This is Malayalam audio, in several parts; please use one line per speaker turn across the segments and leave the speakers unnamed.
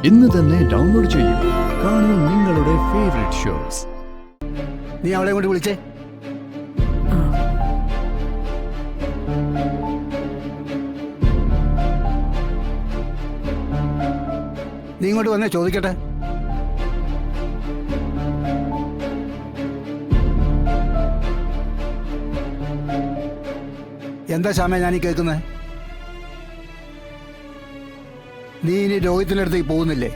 ഇന്ന് തന്നെ ഡൗൺലോഡ് ചെയ്യൂ. കാണൂ നിങ്ങളുടെ ഫേവറേറ്റ് ഷോസ്.
നീ അവളെ കൊണ്ട് വിളിച്ചേ. നീ ഇങ്ങോട്ട് വന്നേ, ചോദിക്കട്ടെ. എന്താ ശ്യാമേ ഞാനീ കേൾക്കുന്നത്? നീ ഇനി രോഹിത്തിന്റെ അടുത്തേക്ക് പോകുന്നില്ലേ?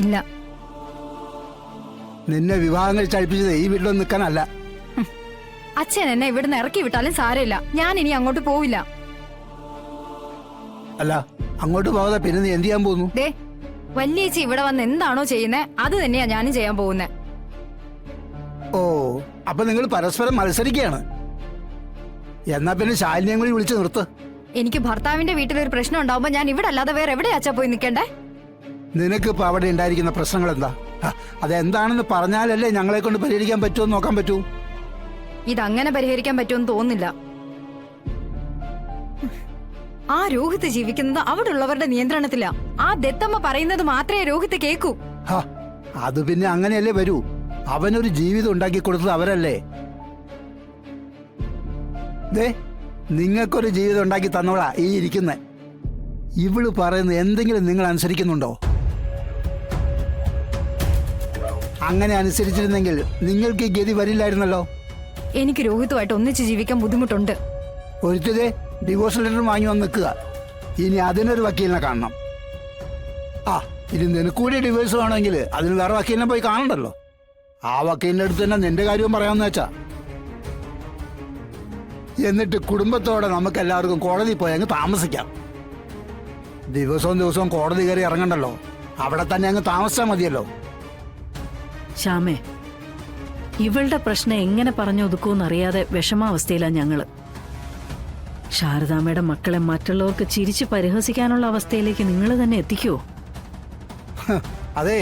ഇല്ല.
നിന്നെ വിവാഹം കഴിച്ചഴിപ്പിച്ചത് ഈ വീട്ടിലൊന്നും നിൽക്കാനല്ല.
അച്ഛൻ എന്നെ ഇവിടുന്ന് ഇറക്കി വിട്ടാലും സാരമില്ല, ഞാൻ ഇനി അങ്ങോട്ട് പോവില്ല.
അല്ല, അങ്ങോട്ട് പോകാതെ പിന്നെ നീ എന്ത് ചെയ്യാൻ പോകുന്നു?
ദേ, വല്യേച്ചി ഇവിടെ വന്ന് എന്താണോ ചെയ്യുന്നേ അത് തന്നെയാ ഞാനും ചെയ്യാൻ പോകുന്നേ.
ഓ, അപ്പൊ നിങ്ങൾ പരസ്പരം മത്സരിക്കുകയാണ്. എന്നാ പിന്നെ ശാലിനിയും കൂടി വിളിച്ചു നിർത്ത്.
എനിക്ക് ഭർത്താവിന്റെ വീട്ടിലൊരു പ്രശ്നം ഉണ്ടാവുമ്പോ ഞാൻ ഇവിടെ അല്ലാതെ വേറെ എവിടെയാ അച്ഛാ പോയി നിൽക്കണ്ടേ?
നിനക്ക് ഇപ്പൊ അവിടെ ഉണ്ടായിരിക്കുന്ന പ്രശ്നങ്ങൾ എന്താ? അതെന്താണെന്ന് പറഞ്ഞാലല്ലേ ഞങ്ങളെ കൊണ്ട് പരിഹരിക്കാൻ പറ്റുമോ നോക്കാൻ പറ്റൂ.
ഇതങ്ങനെ പരിഹരിക്കാൻ പറ്റുമെന്ന് തോന്നുന്നില്ല. ആ രോഹിത് ജീവിക്കുന്നത് അവിടെ ഉള്ളവരുടെ നിയന്ത്രണത്തിലാ. ആ ദത്തമ്മ പറയുന്നത് മാത്രമേ രോഹിത് കേൾക്കൂ.
അത് പിന്നെ അങ്ങനെയല്ലേ വരൂ. അവനൊരു ജീവിതം ഉണ്ടാക്കി കൊടുത്തത് അവരല്ലേ. ദേ, നിങ്ങൾക്കൊരു ജീവിതം ഉണ്ടാക്കി തന്നോളാ ഈ ഇരിക്കുന്നേ. ഇവള് പറയുന്നത് എന്തെങ്കിലും നിങ്ങൾ അനുസരിക്കുന്നുണ്ടോ? അങ്ങനെ അനുസരിച്ചിരുന്നെങ്കിൽ നിങ്ങൾക്ക് ഗതി വരില്ലായിരുന്നല്ലോ.
എനിക്ക് രോഹിതുമായിട്ട് ഒന്നിച്ച് ജീവിക്കാൻ ബുദ്ധിമുട്ടുണ്ട്.
ഒരിക്കലേ ഡിവോഴ്സ് ലെറ്റർ വാങ്ങി വന്ന് നിൽക്കുക. ഇനി അതിനൊരു വക്കീലിനെ കാണണം. ഇനി നിനക്കൂടി ഡിവോഴ്സ് വേണമെങ്കിൽ അതിന് വേറെ വക്കീലിനെ പോയി കാണണ്ടല്ലോ. ആ വക്കീലിന്റെ അടുത്ത് തന്നെ നിന്റെ കാര്യവും പറയാമെന്ന് വെച്ചാ. എന്നിട്ട് കുടുംബത്തോടെ നമുക്ക് എല്ലാവർക്കും കോടതി പോയി അങ്ങ് താമസിക്കാം. ദിവസവും കോടതി കയറി ഇറങ്ങണ്ടല്ലോ, അവിടെ തന്നെ അങ്ങ് താമസിച്ചാൽ മതിയല്ലോ.
ശ്യാമേ, ഇവളുടെ പ്രശ്നം എങ്ങനെ പറഞ്ഞൊതുക്കൂന്നറിയാതെ വിഷമാവസ്ഥയിലാണ് ഞങ്ങള്. ശാരദാമ്മയുടെ മക്കളെ മറ്റുള്ളവർക്ക് ചിരിച്ച് പരിഹസിക്കാനുള്ള അവസ്ഥയിലേക്ക് നിങ്ങൾ തന്നെ എത്തിക്കുവോ?
അതെ,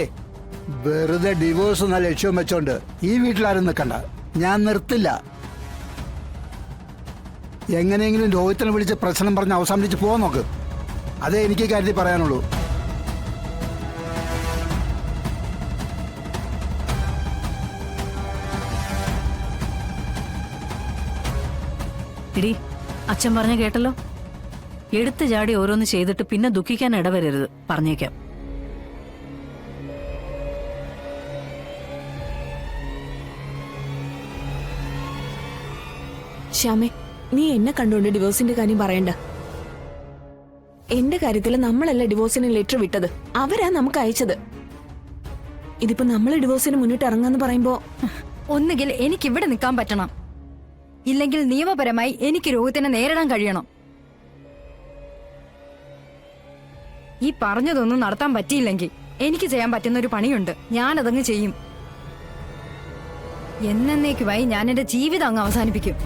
വെറുതെ ഡിവോഴ്സ് എന്ന ലക്ഷ്യം വെച്ചോണ്ട് ഈ വീട്ടിലാരും നിൽക്കണ്ട. ഞാൻ നിർത്തില്ല. എങ്ങനെയെങ്കിലും രോഹിത്തിനെ വിളിച്ച് പ്രശ്നം പറഞ്ഞ് അവസാനിപ്പിച്ച് പോകാൻ നോക്ക്. അതേ എനിക്ക് കാര്യത്തിൽ പറയാനുള്ളൂ.
ഇടി, അച്ഛൻ പറഞ്ഞ കേട്ടല്ലോ. എടുത്തു ചാടി ഓരോന്ന് ചെയ്തിട്ട് പിന്നെ ദുഃഖിക്കാൻ ഇടവരരുത്, പറഞ്ഞേക്കാം.
ശ്യാമേ, നീ എന്നെ കണ്ടുകൊണ്ട് ഡിവോഴ്സിന്റെ കാര്യം പറയണ്ട. എന്റെ കാര്യത്തിൽ നമ്മളല്ല ഡിവോഴ്സിന് ലെറ്റർ വിട്ടത്, അവരാ നമുക്ക് അയച്ചത്. ഇതിപ്പോ നമ്മള് ഡിവോഴ്സിന് മുന്നിട്ട് ഇറങ്ങാന്ന് പറയുമ്പോ
ഒന്നുകിൽ എനിക്ക് ഇവിടെ നിൽക്കാൻ പറ്റണം, ഇല്ലെങ്കിൽ നിയമപരമായി എനിക്ക് രോഹിത്തിനെ നേരിടാൻ കഴിയണം. ഈ പറഞ്ഞതൊന്നും നടത്താൻ പറ്റിയില്ലെങ്കിൽ എനിക്ക് ചെയ്യാൻ പറ്റുന്ന ഒരു പണിയുണ്ട്, ഞാനതങ്ങ് ചെയ്യും. എന്നേക്കുമായി ഞാൻ എന്റെ ജീവിതം അങ്ങ് അവസാനിപ്പിക്കും.